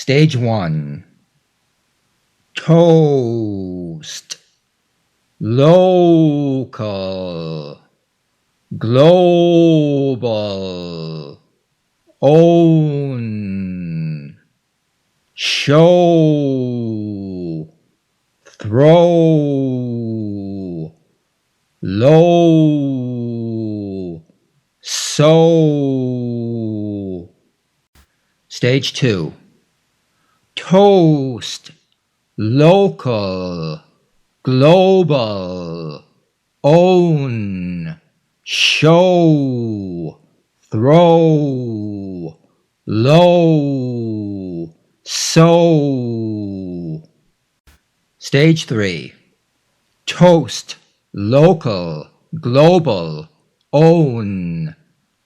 Stage 1. Toast. Local. Global. Own. Show. Throw. Low. So. Stage 2. Toast. Local. Global. Own. Show. Throw. Low. So. Stage 3. Toast. Local. Global. Own.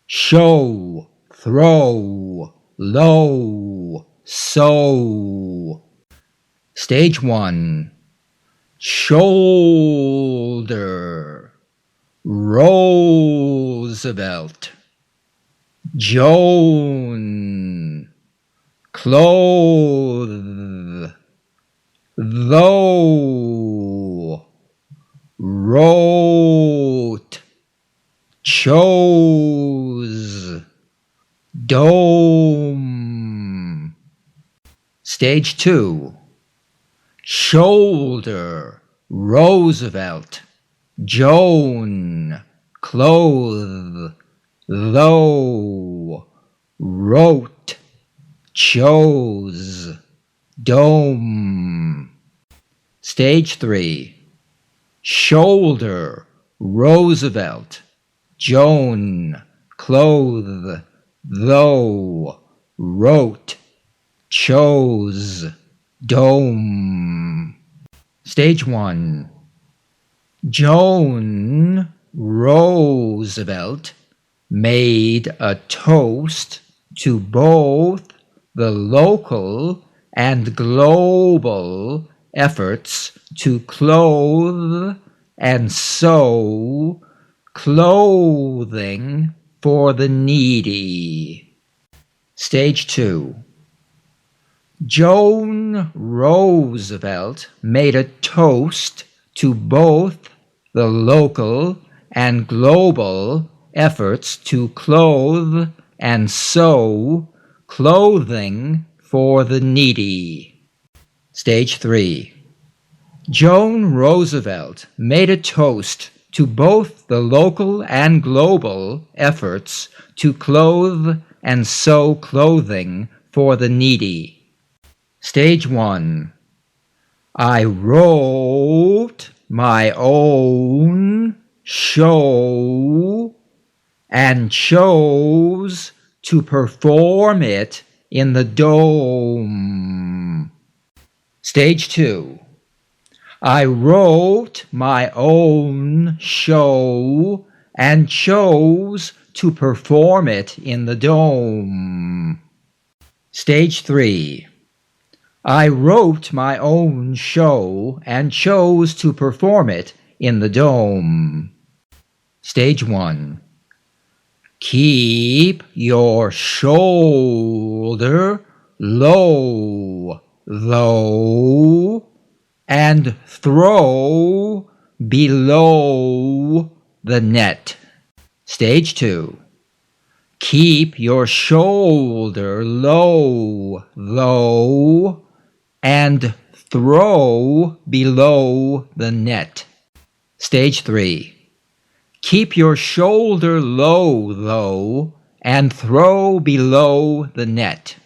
Show. Throw. Low. So. Stage 1. Shoulder. Roosevelt. Joan. Clothe. Though. Wrote. Chose. Dome. Stage 2. Shoulder. Roosevelt. Joan. Clothe. Though. Wrote. Chose. Dome. Stage 3. Shoulder. Roosevelt. Joan. Clothe. Though. Wrote. Chose. Dome. Stage 1. Joan Roosevelt made a toast to both the local and global efforts to clothe and sew clothing for the needy. Stage 2. Joan Roosevelt made a toast to both the local and global efforts to clothe and sew clothing for the needy. Stage 3. Joan Roosevelt made a toast to both the local and global efforts to clothe and sew clothing for the needy. Stage 1. I wrote my own show and chose to perform it in the dome. Stage 2. I wrote my own show and chose to perform it in the dome. Stage 3. I wrote my own show and chose to perform it in the dome. Stage 1. Keep your shoulder low, low, and throw below the net. Stage 2. Keep your shoulder low, low, and throw below the net. Stage 3. Keep your shoulder low, low, and throw below the net.